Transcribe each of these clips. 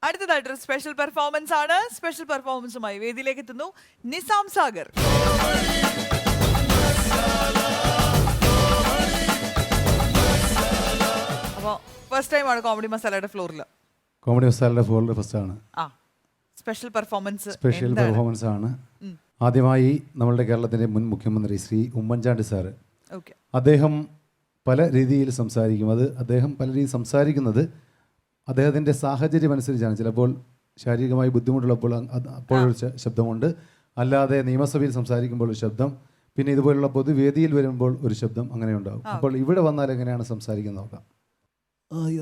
അടുത്തതായിട്ടൊരു special performance ആണ്. Special പെർഫോമൻസുമായി വേദിയിലേക്ക് എത്തുന്നു നിസാം സാഗർ. അപ്പോൾ ഫസ്റ്റ് ടൈം ആണ് കോമഡി മസാലയുടെ ഫ്ലോറിൽ. കോമഡി മസാലയുടെ ഫ്ലോറിൽ ഫസ്റ്റ് ആണ്. Special performance. സ്പെഷ്യൽ പെർഫോമൻസ് ആണ്. ആദ്യമായി നമ്മളുടെ കേരളത്തിൻ്റെ മുൻ മുഖ്യമന്ത്രി ശ്രീ ഉമ്മൻചാണ്ടി സാറ്, അദ്ദേഹം പല രീതിയിൽ സംസാരിക്കും. അദ്ദേഹം പല രീതിയിൽ സംസാരിക്കുന്നത് അദ്ദേഹത്തിൻ്റെ സാഹചര്യം അനുസരിച്ചാണ്. ചിലപ്പോൾ ശാരീരികമായി ബുദ്ധിമുട്ടുള്ളപ്പോൾ അപ്പോഴൊരു ശബ്ദമുണ്ട്, അല്ലാതെ നിയമസഭയിൽ സംസാരിക്കുമ്പോൾ ഒരു ശബ്ദം, പിന്നെ ഇതുപോലുള്ള പൊതുവേദിയിൽ വരുമ്പോൾ ഒരു ശബ്ദം, അങ്ങനെ ഉണ്ടാകും. അപ്പോൾ ഇവിടെ വന്നാൽ എങ്ങനെയാണ് സംസാരിക്കുന്നത് നോക്കാം.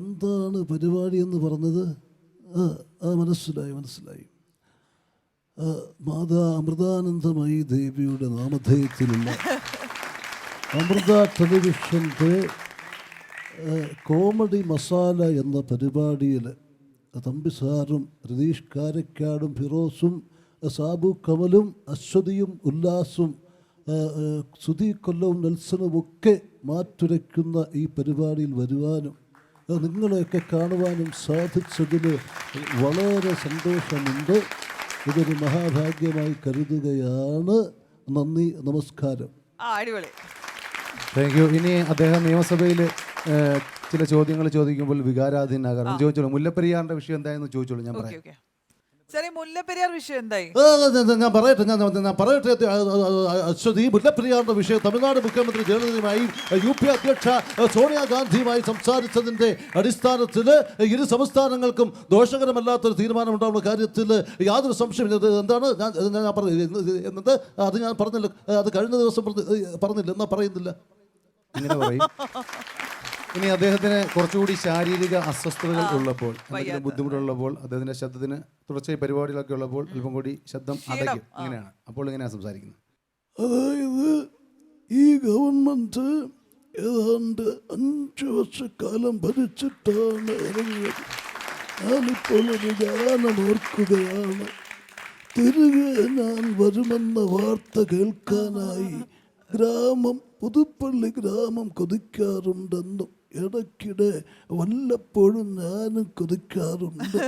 എന്താണ് പരിപാടി എന്ന് പറഞ്ഞത്? മനസ്സിലായി. മാതാ അമൃതാനന്ദമയി ദേവിയുടെ നാമധേയത്തിലുള്ള അമൃത ടെലിവിഷൻ്റെ കോമഡി മസാല എന്ന പരിപാടിയിൽ തമ്പിസാറും രതീഷ് കാരക്കാടും ഫിറോസും സാബു കമലും അശ്വതിയും ഉല്ലാസും സുധി കൊല്ലവും നെൽസണും ഒക്കെ മാറ്റുരയ്ക്കുന്ന ഈ പരിപാടിയിൽ വരുവാനും നിങ്ങളെയൊക്കെ കാണുവാനും സാധിച്ചതിൽ വളരെ സന്തോഷമുണ്ട്. ഇതൊരു മഹാഭാഗ്യമായി കരുതുകയാണ്. നന്ദി, നമസ്കാരം. Thank you. ഇനി അദ്ദേഹം നിയമസഭയിൽ ചില ചോദ്യങ്ങൾ ചോദിക്കുമ്പോൾ വികാരാധീനാകാരം ചോദിച്ചോളൂ. മുല്ലപ്പെരിയാറിന്റെ വിഷയം എന്തായെന്ന് ചോദിച്ചോളൂ. ഞാൻ പറയാം. മുല്ലപ്പെരിയാർ വിഷയം എന്തായി? ഞാൻ പറയട്ടെ. അശ്വതി, മുല്ലപ്പെരിയാറിന്റെ വിഷയം തമിഴ്നാട് മുഖ്യമന്ത്രി ജയലളിതയുമായി UP അധ്യക്ഷ സോണിയാഗാന്ധിയുമായി സംസാരിച്ചതിന്റെ അടിസ്ഥാനത്തിൽ ഇരു സംസ്ഥാനങ്ങൾക്കും ദോഷകരമല്ലാത്തൊരു തീരുമാനം ഉണ്ടാവുന്ന കാര്യത്തിൽ യാതൊരു സംശയമില്ല. എന്താണ് ഞാൻ പറഞ്ഞത്? അത് ഞാൻ പറഞ്ഞില്ല. അത് കഴിഞ്ഞ ദിവസം പറഞ്ഞില്ല. എന്നാ പറയുന്നില്ല? ഇങ്ങനെ പറയും. ഇനി അദ്ദേഹത്തിന് കുറച്ചുകൂടി ശാരീരിക അസ്വസ്ഥതകൾ ഉള്ളപ്പോൾ, ബുദ്ധിമുട്ടുള്ളപ്പോൾ, അദ്ദേഹത്തിന്റെ ശബ്ദത്തിന് തുടർച്ചയായി പരിപാടികളൊക്കെ ഉള്ളപ്പോൾ അല്പം കൂടി ശബ്ദം അടയ്ക്കും. ഇങ്ങനെയാണ്. അപ്പോൾ ഇങ്ങനെയാണ് സംസാരിക്കുന്നത്. അതായത് ഈ ഗവൺമെന്റ് ഏതാണ്ട് 5 വർഷക്കാലം ഭരിച്ചിട്ടാണ് ഇറങ്ങിയത്. ഞാനിപ്പോൾ ഒരു ഗാനം ഓർക്കുകയാണ്. തിരികെ ഞാൻ വരുമെന്ന വാർത്ത കേൾക്കാനായി പുതുപ്പള്ളി ഗ്രാമം കൊതിക്കാറുണ്ടെന്നും ഇടയ്ക്കിടെ വല്ലപ്പോഴും ഞാനും കൊതിക്കാറുണ്ട്.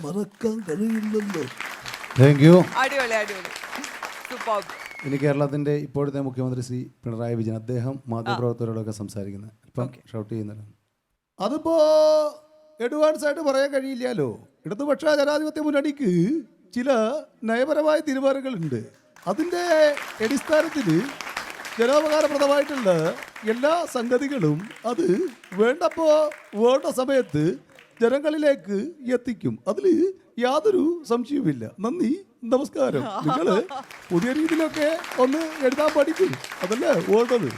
മറക്കാൻ കഴിയില്ലല്ലോ. Thank you. ഇനി കേരളത്തിന്റെ ഇപ്പോഴത്തെ മുഖ്യമന്ത്രി ശ്രീ പിണറായി വിജയൻ, അദ്ദേഹം മാധ്യമപ്രവർത്തകരോടൊക്കെ സംസാരിക്കുന്നത് ഇപ്പം ഷൗട്ട് ചെയ്യുന്നത്. അതിപ്പോ അഡ്വാൻസ് ആയിട്ട് പറയാൻ കഴിയില്ലല്ലോ. ഇടതുപക്ഷ ജനാധിപത്യ മുന്നണിക്ക് ചില നയപരമായ തീരുമാനങ്ങളുണ്ട്. അതിൻ്റെ അടിസ്ഥാനത്തിൽ ജനോപകാരപ്രദമായിട്ടുള്ള എല്ലാ സംഗതികളും അത് വേണ്ട സമയത്ത് ജനങ്ങളിലേക്ക് എത്തിക്കും. അതിൽ യാതൊരു സംശയവുമില്ല. നന്ദി, നമസ്കാരം. നിങ്ങൾ പുതിയ രീതിയിലൊക്കെ ഒന്ന് എഴുതാൻ പഠിക്കും. അതല്ലേ വേണ്ടത്.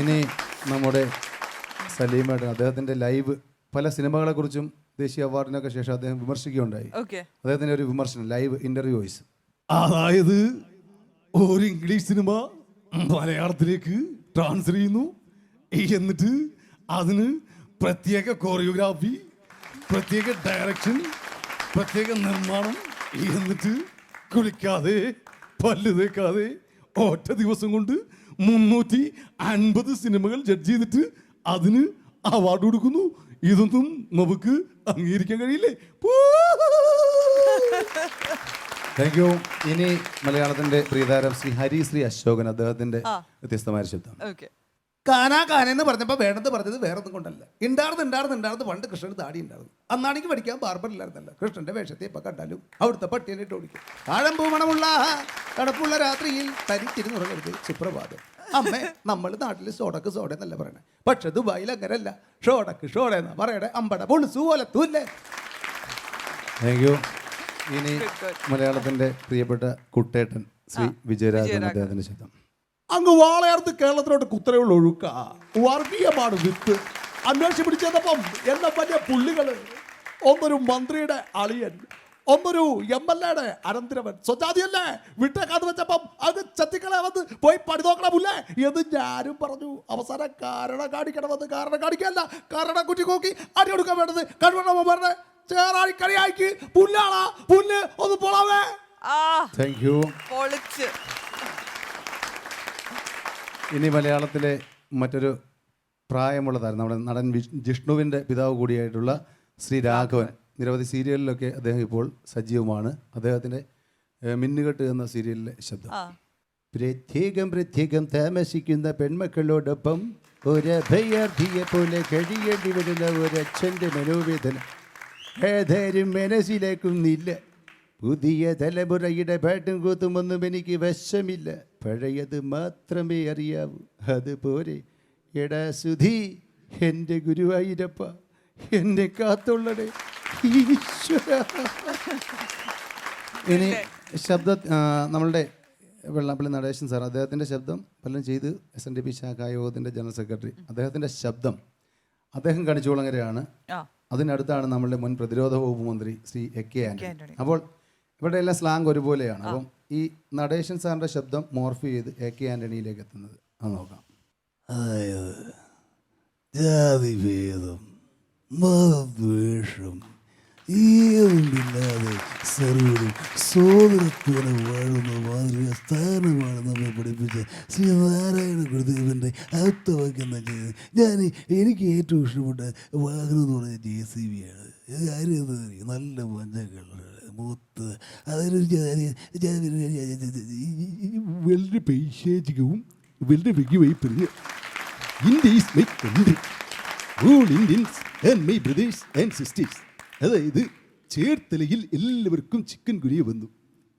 ഇനി നമ്മുടെ സലീമേട്ടൻ, അദ്ദേഹത്തിന്റെ ലൈവ് പല സിനിമകളെ കുറിച്ചും ദേശീയ അവാർഡിനൊക്കെ ശേഷം അദ്ദേഹം വിമർശിക്കുകയുണ്ടായി. അദ്ദേഹത്തിന്റെ ഒരു വിമർശനം, ലൈവ് ഇന്റർവ്യൂ വോയിസ്. അതായത് ഒരു ഇംഗ്ലീഷ് സിനിമ മലയാളത്തിലേക്ക് ട്രാൻസ്ഫർ ചെയ്യുന്നു, എന്നിട്ട് അതിന് പ്രത്യേക കോറിയോഗ്രാഫി, പ്രത്യേക ഡയറക്ഷൻ, പ്രത്യേക നിർമ്മാണം, എന്നിട്ട് കുളിക്കാതെ പല്ല് തേക്കാതെ ഒറ്റ ദിവസം കൊണ്ട് 350 സിനിമകൾ ജഡ്ജ് ചെയ്തിട്ട് അതിന് അവാർഡ് കൊടുക്കുന്നു. ഇതൊന്നും നമുക്ക് അംഗീകരിക്കാൻ കഴിയില്ലേ? Thank you. ഇനി മലയാളത്തിന്റെ പ്രിയതാരം ശ്രീ ഹരിശ്രീ അശോകൻ, അദ്ദേഹത്തിന്റെ വ്യത്യസ്തമായ ശബ്ദം. കാനാന്ന് പറഞ്ഞപ്പോൾ വേണമെന്ന് പറഞ്ഞത് വേറൊന്നും കൊണ്ടല്ല. ഉണ്ടാർന്ന് പണ്ട് കൃഷ്ണന് താടി ഉണ്ടായിരുന്നു. അന്നാണെങ്കിൽ പഠിക്കാൻ ബാർബർ ഇല്ലായിരുന്നല്ലോ. കൃഷ്ണന്റെ വേഷത്തെ ഇപ്പൊ കണ്ടാലും അവിടുത്തെ പട്ടിയലിട്ട് ഓടിക്കും. താഴമ്പൂ മണമുള്ള തണുപ്പുള്ള രാത്രിയിൽ തരിച്ചിരുന്നുറങ്ങരുത് സുപ്രഭാതം. അമ്മേ, നമ്മൾ നാട്ടിൽ സോഡക്ക് സോഡ എന്നല്ല പറയണേ, പക്ഷെ ദുബായിൽ അങ്ങനല്ല. ഷോടക്ക് ഷോഡ എന്നാ പറയണേ. അമ്പട പൊളിസു പോലെ തൂല്ലേ. Thank you. ഇനി മലയാളത്തിന്റെ പ്രിയപ്പെട്ട കുട്ടേട്ടൻ ശ്രീ വിജയരാഘവൻ, അദ്ദേഹത്തിന്റെ ശബ്ദം. അങ്ങ് വാളയാർത്ത് കേരളത്തിലോട്ട് കുത്തനെയുള്ള ഒഴുക്ക വർഗീയമാണ് വിത്ത്. അന്വേഷിച്ച് പിടിച്ചപ്പം എന്നെ വലിയ പുള്ളികള്, ഒന്നൊരു മന്ത്രിയുടെ അളിയൻ, ഒന്നൊരു MLA അനന്തരവൻ, സ്വജാതിയല്ലേ വിട്ടേക്കാന്ന് വെച്ചപ്പം അത് ചത്തിക്കളെ വന്ന് പോയി പടി നോക്കണമില്ലേ എന്ന് ഞാനും പറഞ്ഞു. അവസാനം കാരണം കാണിക്കണമെന്ന് കാരണം കാണിക്കല്ല, കാരണം കുറ്റി നോക്കി അടി കൊടുക്കാൻ വേണ്ടത് കഴിവണമോ പറഞ്ഞേ ചേറായി കളിയാക്കി പുല്ലാളാ പുല്ല് ഒന്ന് പോളാവേ. Thank you. ഇനി മലയാളത്തിലെ മറ്റൊരു പ്രായമുള്ള താരം, നമ്മുടെ നടൻ ജിഷ്ണുവിൻ്റെ പിതാവ് കൂടിയായിട്ടുള്ള ശ്രീ രാഘവൻ, നിരവധി സീരിയലിലൊക്കെ അദ്ദേഹം ഇപ്പോൾ സജീവമാണ്. അദ്ദേഹത്തിൻ്റെ മിന്നുകെട്ട് എന്ന സീരിയലിലെ ശബ്ദം. പ്രത്യേകം താമസിക്കുന്ന പെൺമക്കളോടൊപ്പം ഒരഭയാർത്ഥിയെ പോലെ കഴിയേണ്ടി വരുന്ന ഒരച്ഛൻ്റെ മനോവേദന ഏതാരും മനസ്സിലാക്കുന്നില്ല. പുതിയ തലമുറയുടെ പാട്ടും കൂത്തുമൊന്നും എനിക്ക് വശമില്ല, പഴയത് മാത്രമേ അറിയാവൂ. അതുപോലെ എടാ സുധി, എൻ്റെ ഗുരുവായൂരപ്പ, എന്നെ കാത്തുള്ളടേ ഈശ്വര. ഇനി ശബ്ദ നമ്മളുടെ വെള്ളാപ്പള്ളി നടേശൻ സാർ, അദ്ദേഹത്തിൻ്റെ ശബ്ദം പലരും ചെയ്ത് SNDP ശാഖാ യോഗത്തിൻ്റെ ജനറൽ സെക്രട്ടറി. അദ്ദേഹത്തിൻ്റെ ശബ്ദം അദ്ദേഹം കണിച്ചുകുളങ്ങരയാണ്. അതിനടുത്താണ് നമ്മളുടെ മുൻ പ്രതിരോധ വകുപ്പ് മന്ത്രി ശ്രീ AK ആന്റണി. അപ്പോൾ ഇവിടെ എല്ലാം സ്ലാങ് ഒരുപോലെയാണ്. അപ്പം ഈ നടേശൻ സാറിൻ്റെ ശബ്ദം മോർഫ് ചെയ്ത് AK ആന്റണിയിലേക്ക് എത്തുന്നത് അത് നോക്കാം. അതായത് ജാതിഭേദം, മതദ്വേഷം ഏതുമില്ലാതെ സർവരും സോദരത്തോടെ വാഴുന്ന മാതൃക സ്ഥാനമാണ് നമ്മെ പഠിപ്പിച്ച ശ്രീ നാരായണ ഗുരുദേവൻ്റെ ആപ്തവാക്യം ചെയ്ത് എനിക്ക് ഏറ്റവും ഇഷ്ടപ്പെട്ട വാഹനം എന്ന് പറഞ്ഞാൽ JCB ആണ്. കാര്യം എന്താ പറയുക, നല്ല മഞ്ഞ കളർ മൂത്ത്, അതൊരു വളരെ പൈശാചികവും വളരെ വെകുവൈപ്പറിയ. India is my country, all Indians and my brothers and sisters. അതായത് ചേർത്തലയിൽ എല്ലാവർക്കും ചിക്കൻ ഗുനിയ വന്നു,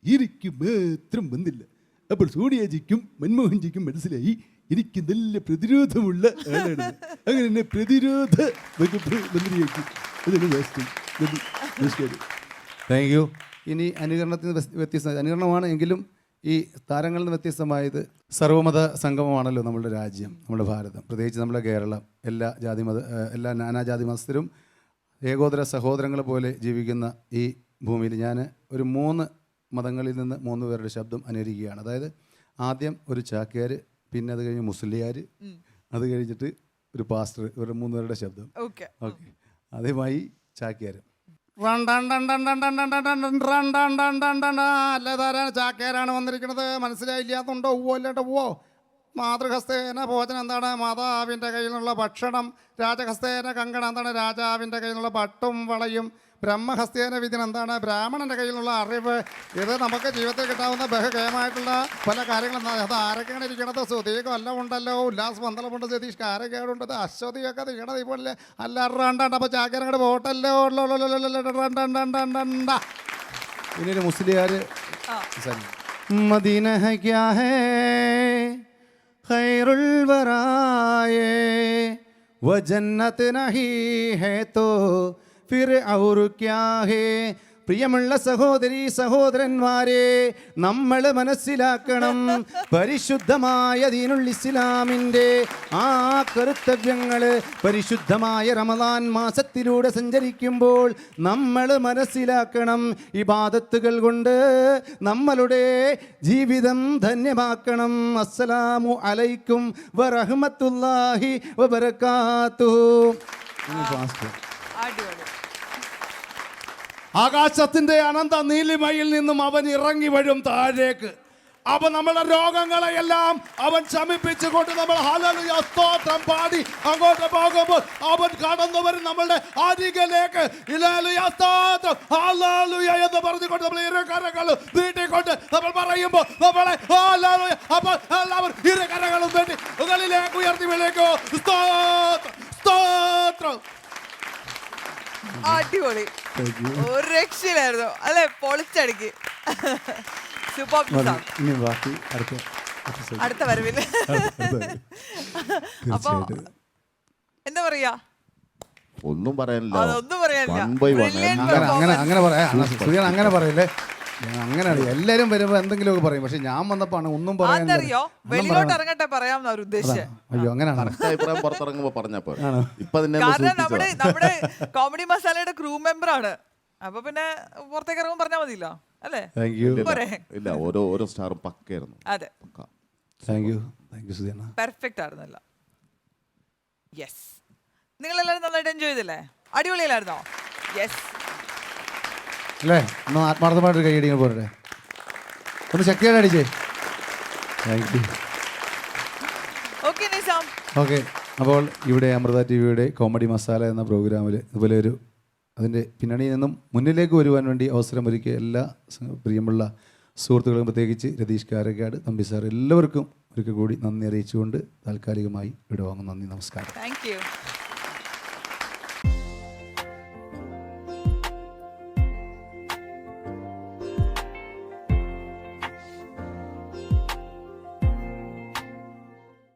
എനിക്ക് മാത്രം വന്നില്ല. അപ്പോൾ സോണിയാജിക്കും മൻമോഹൻജിക്കും മനസ്സിലായി എനിക്ക് നല്ല പ്രതിരോധമുള്ള ആളാണ്. അങ്ങനെ എന്നെ പ്രതിരോധ വകുപ്പ് മന്ത്രിയാക്കി. അതാണ് നമസ്കാരം. Thank you. ഇനി അനുകരണത്തിന് അനുകരണമാണ് എങ്കിലും ഈ താരങ്ങളിൽ നിന്ന് വ്യത്യസ്തമായത് സർവ്വമത സംഗമമാണല്ലോ നമ്മളുടെ രാജ്യം, നമ്മുടെ ഭാരതം, പ്രത്യേകിച്ച് നമ്മുടെ കേരളം. എല്ലാ നാനാജാതി മതസ്ഥരും ഏകോദര സഹോദരങ്ങളെ പോലെ ജീവിക്കുന്ന ഈ ഭൂമിയിൽ ഞാൻ ഒരു 3 മതങ്ങളിൽ നിന്ന് 3 പേരുടെ ശബ്ദം അനുകരിക്കുകയാണ്. അതായത് ആദ്യം ഒരു ചാക്യാർ, പിന്നെ അത് കഴിഞ്ഞ് മുസ്ലിയാർ, അത് കഴിഞ്ഞിട്ട് ഒരു പാസ്റ്റർ, ഇവരുടെ 3 പേരുടെ ശബ്ദം. ഓക്കെ, ആദ്യമായി ചാക്യാർ. അല്ലേതാരാണ് ചാക്കേരാണ് വന്നിരിക്കുന്നത്, മനസ്സിലായില്ലാത്തുണ്ടോ? അല്ലാണ്ട് മാതൃഹസ്തേന ഭോജനം എന്താണ്? മാതാവിൻ്റെ കയ്യിൽ നിന്നുള്ള ഭക്ഷണം. രാജഹസ്തേന കങ്കണം എന്താണ്? രാജാവിൻ്റെ കയ്യിൽ നിന്നുള്ള പട്ടും വളയും. ബ്രഹ്മഹസ്തേന വിധിന് എന്താണ്? ബ്രാഹ്മണൻ്റെ കയ്യിൽ നിന്നുള്ള അറിവ്. ഇത് നമുക്ക് ജീവിതത്തിൽ കിട്ടാവുന്ന ബഹുകയമായിട്ടുള്ള പല കാര്യങ്ങളും. അത് ആരൊക്കെയാണ് ഇരിക്കണത്? സുധീകം എല്ലാം ഉണ്ടല്ലോ, ഉല്ലാസ് പന്തളമുണ്ട്, സതീഷ് കാരക്കേടുണ്ടത്, അശ്വതിയൊക്കെ തീരണത് ഇപ്പോൾ അല്ല റണ്ടണ്ട. അപ്പോൾ ചാക്കരങ്ങോട് പോട്ടല്ലോ. ഇനി ഒരു മുസ്ലിയാർ. മദീന ഹൈ ക്യാ ഹൈ ഖൈറുൽ വറായേ വ ജന്നത്ത് നഹീ ഹൈ തോ ഫിർ ഔർ ക്യാ ഹൈ. പ്രിയമുള്ള സഹോദരി സഹോദരന്മാരെ, നമ്മൾ മനസ്സിലാക്കണം, പരിശുദ്ധമായ ദീനുൽ ഇസ്ലാമിൻ്റെ ആ കർത്തവ്യങ്ങൾ പരിശുദ്ധമായ റമദാൻ മാസത്തിലൂടെ സഞ്ചരിക്കുമ്പോൾ നമ്മൾ മനസ്സിലാക്കണം, ഇബാദത്തുകൾ കൊണ്ട് നമ്മളുടെ ജീവിതം ധന്യമാക്കണം. അസ്സലാമു അലൈക്കും വറഹ്മത്തുള്ളാഹി വബറകാതുഹു. ആകാശത്തിന്റെ അനന്ത നീലിമയിൽ നിന്നും അവൻ ഇറങ്ങി വരും താഴേക്ക്. അപ്പൊ നമ്മുടെ രോഗങ്ങളെയെല്ലാം അവൻ ശമിപ്പിച്ചുകൊണ്ട് നമ്മൾ ഹല്ലേലൂയ സ്തോത്രം പാടി അങ്ങോട്ട് പോകുമ്പോൾ അവൻ കടന്നു വരും നമ്മളുടെ അരികിലേക്ക്. ഹല്ലേലൂയ സ്തോത്രം ഹല്ലേലൂയ എന്ന് പറഞ്ഞുകൊണ്ട് നമ്മൾ ഇരുകരങ്ങളും നീട്ടിക്കൊണ്ട് നമ്മൾ പറയുമ്പോൾ നമ്മളെ ഹല്ലേലൂയ അപ്പോൾ എല്ലാവരും ഇരുകരങ്ങളും നീട്ടി മുകളിലേക്ക് ഉയർത്തി വിളിക്കൂ. സ്തോത്രം സ്തോത്രം. അടിപൊളി, ഒരു രക്ഷയിലായിരുന്നു അല്ലെ, പൊളിച്ചടുക്കി. അടുത്ത വരവില് അപ്പൊ എന്താ പറയാ, ഒന്നും പറയാനില്ല. അതൊന്നും പറയാനില്ല. അങ്ങനെ പറയല്ലേ, അങ്ങനെയാണ് എല്ലാരും വരുമ്പോ എന്തെങ്കിലുമൊക്കെ പറയും. പക്ഷെ ഞാൻ വന്നപ്പോ ഒന്നും പറയാറിയോ, വെളിയിലോട്ട് ഇറങ്ങട്ടെ പറയാമെന്ന് അവർ ഉദ്ദേശിച്ചത്. അയ്യോ, അങ്ങനെയാണ് അഭിപ്രായം പുറത്തിറങ്ങുമ്പോ പറഞ്ഞപ്പോ കാരണം നമ്മുടെ കോമഡി മസാലയുടെ ക്രൂ മെമ്പർ ആണ്. അപ്പൊ പിന്നെ പുറത്തേക്ക് ഇറങ്ങുമ്പോൾ പറഞ്ഞാൽ മതിയല്ലോ അല്ലേ? ഇല്ല, ഓരോ സ്റ്റാറും പക്കായിരുന്നു. അതെ, പെർഫെക്റ്റ് ആയിരുന്നല്ല. യെസ്, നിങ്ങളെല്ലാവരും നന്നായിട്ട് എൻജോയ് ചെയ്തില്ലേ? അടിപൊളിയല്ലായിരുന്നോ? യെസ് അല്ലേ? ഒന്ന് ആത്മാർത്ഥമായിട്ടൊരു കൈയടിങ്ങൾ പോരട്ടെ, ഒന്ന് ശക്തിയോടെ അടിച്ചേ. Thank you. Okay Nizam. Okay, അപ്പോൾ ഇവിടെ അമൃത TV യുടെ കോമഡി മസാല എന്ന പ്രോഗ്രാമിൽ ഇതുപോലെ ഒരു അതിൻ്റെ പിന്നണിയിൽ നിന്നും മുന്നിലേക്ക് വരുവാൻ വേണ്ടി അവസരമൊരുക്കിയ എല്ലാ പ്രിയമുള്ള സുഹൃത്തുക്കളും, പ്രത്യേകിച്ച് രതീഷ് കാരക്കാട്, തമ്പി സാർ, എല്ലാവർക്കും ഒരിക്കൽ കൂടി നന്ദി അറിയിച്ചുകൊണ്ട് താൽക്കാലികമായി വിടുവാങ്ങുന്നു. നന്ദി, നമസ്കാരം. Thank you.